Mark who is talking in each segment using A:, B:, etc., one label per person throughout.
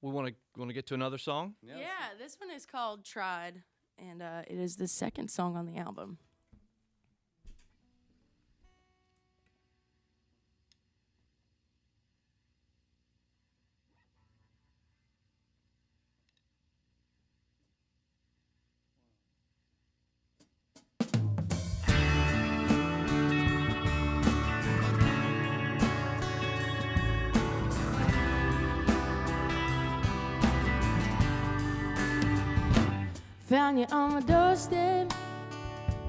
A: We want to get to another song.
B: Yeah, this one is called Tried, and it is the second song on the album. Found you on my doorstep,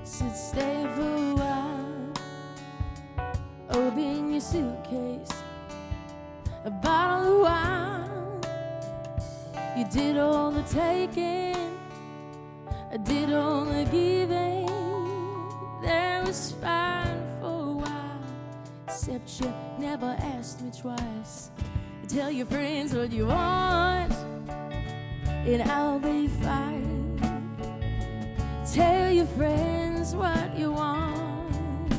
B: said stay for a while. Open your suitcase, a bottle of wine. You did all the taking, I did all the giving. There was fine for a while, except you never asked me twice. Tell your friends what you want, and I'll be fine. Tell your friends what you want,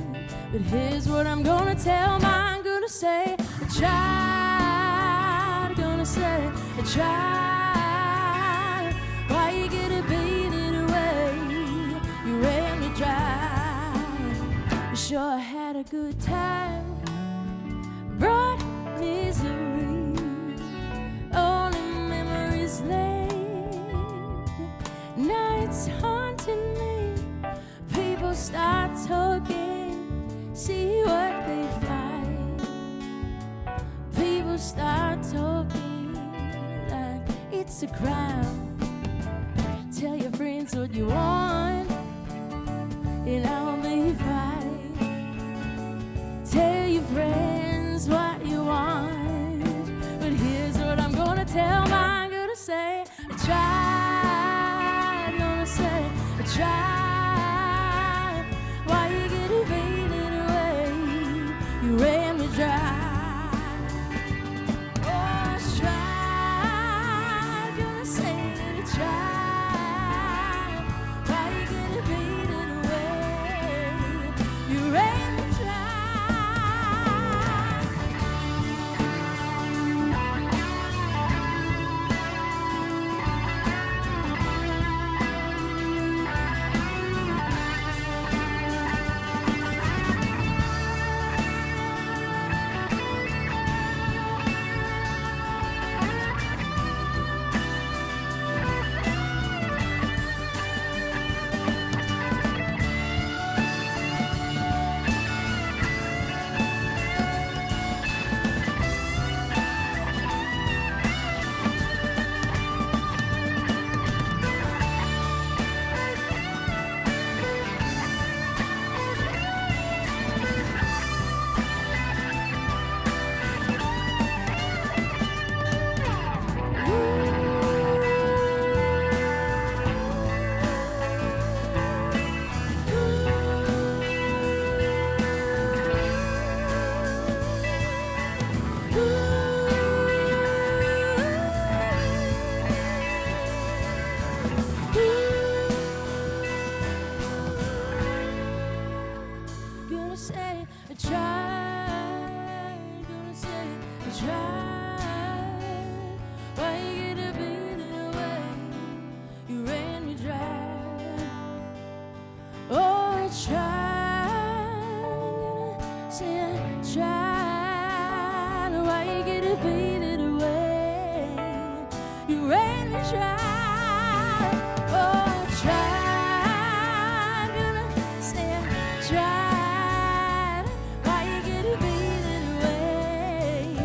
B: but here's what I'm gonna tell mine. Gonna say I tried, gonna say I tried. Why you gonna beat it away? You ran me dry. You sure had a good time, brought misery, only memories left. Nights haunting me, people start talking, see what they find. People start talking like it's a crime. Tell your friends what you want, and I'll be fine. Tell your friends what you want, but here's what I'm gonna tell mine. Gonna say I tried, gonna say I tried. Why you gonna beat it away? You ran me dry. Oh, I tried, gonna say that I tried. Why you gonna beat it away? You ran me dry. Gonna say I tried, gonna say I tried. Why you gonna beat it away? You ran me dry. Oh, I tried, gonna say I tried. Why you gonna beat it away? You ran me dry. Oh, I tried, gonna say I tried. Why you gonna beat it away?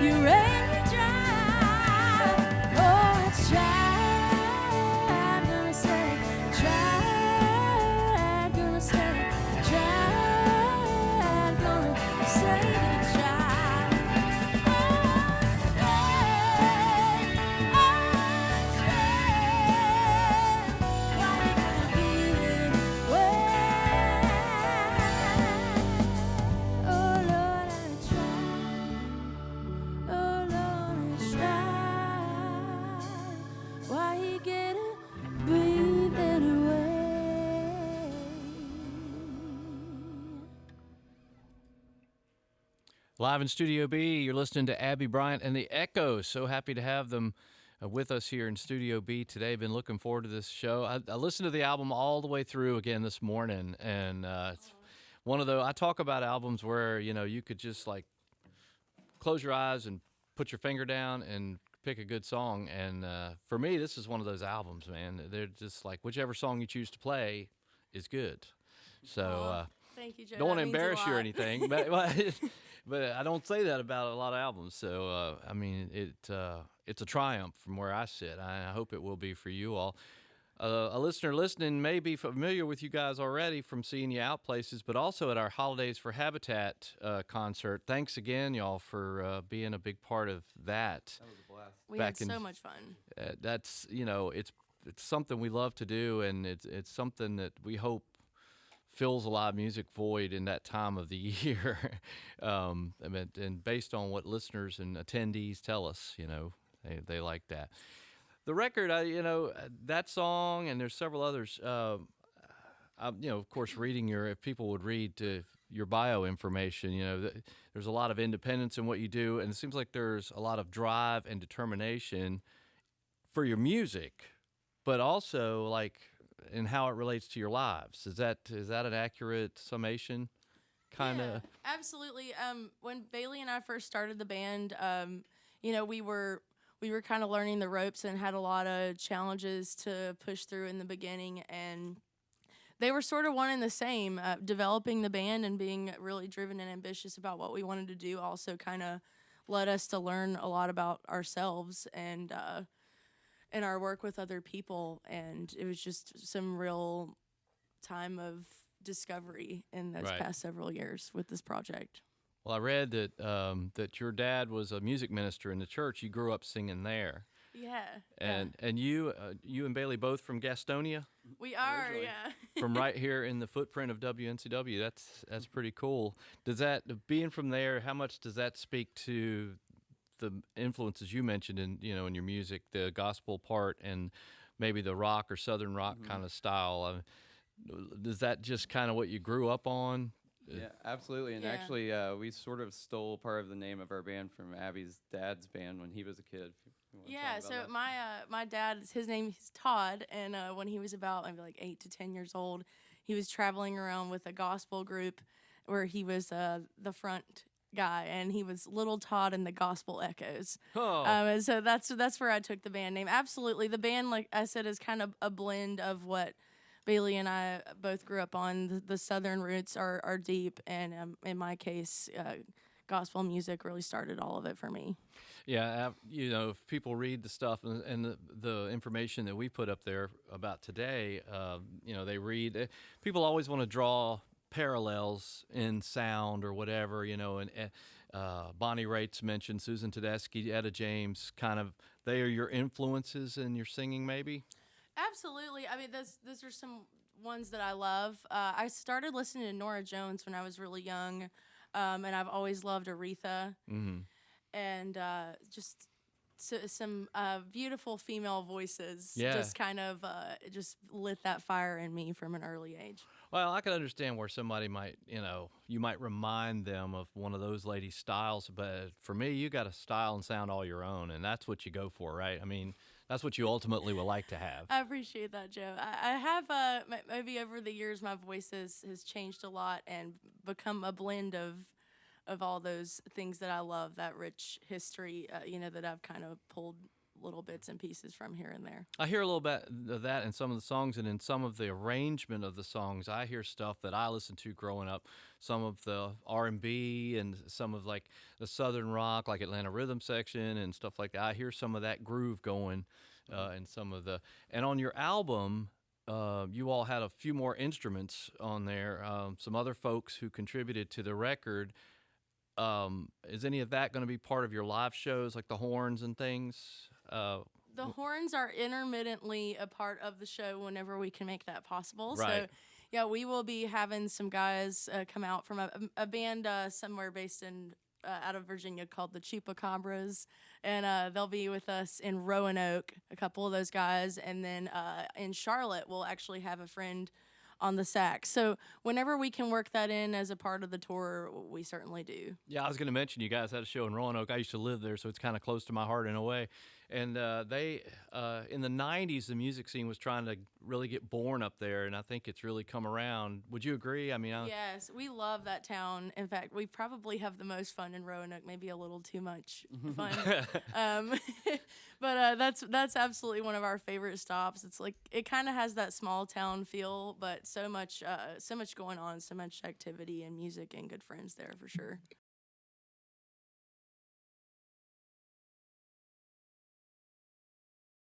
B: You ran me dry. Oh, I tried, gonna say tried, gonna say tried, gonna say tried. Oh, tried, why you gonna beat it away? Oh Lord, I tried. Oh Lord, I tried. Why you gonna beat it away?
A: Live in Studio B, you're listening to Abby Bryant and the Echoes. So happy to have them with us here in Studio B today. Been looking forward to this show. I listened to the album all the way through again this morning, and it's one of those. I talk about albums where you could just like close your eyes and put your finger down and pick a good song. And for me, this is one of those albums, man. They're just like whichever song you choose to play is good. So.
B: Thank you, Joe.
A: Don't want to
B: That means a
A: embarrass you or
B: lot.
A: anything, but I don't say that about a lot of albums. So I mean, it's a triumph from where I sit. I hope it will be for you all. A listener listening may be familiar with you guys already from seeing you out places, but also at our Holidays for Habitat concert. Thanks again, y'all, for being a big part of that.
C: That was a blast.
B: We had so much fun.
A: That's it's something we love to do, and it's something that we hope fills a live music void in that time of the year. And based on what listeners and attendees tell us, they like that. The record, that song, and there's several others. Of course, reading if people would read your bio information, there's a lot of independence in what you do, and it seems like there's a lot of drive and determination for your music, but also and how it relates to your lives. Is that an accurate summation? Kind of.
B: Yeah, absolutely. When Bailey and I first started the band, we were kind of learning the ropes and had a lot of challenges to push through in the beginning, and they were sort of one and the same. Developing the band and being really driven and ambitious about what we wanted to do also kind of led us to learn a lot about ourselves and our work with other people, and it was just some real time of discovery in those past several years with this project.
A: Well, I read that your dad was a music minister in the church. You grew up singing there.
B: Yeah.
A: And you and Bailey both from Gastonia?
B: We are,
C: Originally.
B: yeah.
A: From right here in the footprint of WNCW. That's pretty cool. Does that, being from there, how much does that speak to the influences you mentioned in your music, the gospel part and maybe the rock or southern rock kind of style? Is that just kind of what you grew up on?
C: Yeah, absolutely. And actually, we sort of stole part of the name of our band from Abby's dad's band when he was a kid.
B: Yeah, so my dad, his name is Todd, and when he was about maybe like 8 to 10 years old, he was traveling around with a gospel group where he was the front guy, and he was Little Todd and the Gospel Echoes.
A: Oh.
B: And so that's where I took the band name. Absolutely, the band, like I said, is kind of a blend of what Bailey and I both grew up on. The southern roots are deep, and in my case, gospel music really started all of it for me.
A: Yeah, if people read the stuff and the information that we put up there about today, they read. People always want to draw parallels in sound or whatever, and Bonnie Raitt's mentioned, Susan Tedeschi, Etta James, kind of, they are your influences in your singing, maybe?
B: Absolutely. I mean, those are some ones that I love. I started listening to Norah Jones when I was really young, and I've always loved Aretha, and just some beautiful female voices.
A: Yeah.
B: Just kind of just lit that fire in me from an early age.
A: Well, I can understand where somebody might, you might remind them of one of those ladies' styles, but for me, you got a style and sound all your own, and that's what you go for, right? I mean, that's what you ultimately would like to have.
B: I appreciate that, Joe. I have, maybe over the years, my voice has changed a lot and become a blend of all those things that I love, that rich history, that I've kind of pulled little bits and pieces from here and there.
A: I hear a little bit of that in some of the songs, and in some of the arrangement of the songs, I hear stuff that I listened to growing up, some of the R&B and some of like the southern rock, like Atlanta Rhythm Section and stuff like that. I hear some of that groove going in some of the, and on your album, you all had a few more instruments on there, some other folks who contributed to the record. Is any of that going to be part of your live shows, like the horns and things?
B: The horns are intermittently a part of the show whenever we can make that possible.
A: Right.
B: So, yeah, we will be having some guys come out from a band somewhere based in out of Virginia called the Chupacabras, and they'll be with us in Roanoke, a couple of those guys, and then in Charlotte we'll actually have a friend on the sax. So whenever we can work that in as a part of the tour, we certainly do.
A: Yeah, I was going to mention you guys had a show in Roanoke. I used to live there, so it's kind of close to my heart in a way. And they, in the '90s, the music scene was trying to really get born up there, and I think it's really come around. Would you agree? I mean,
B: Yes, we love that town. In fact, we probably have the most fun in Roanoke, maybe a little too much fun. um, but that's absolutely one of our favorite stops. It's like it kind of has that small town feel, but so much going on, so much activity and music and good friends there for sure.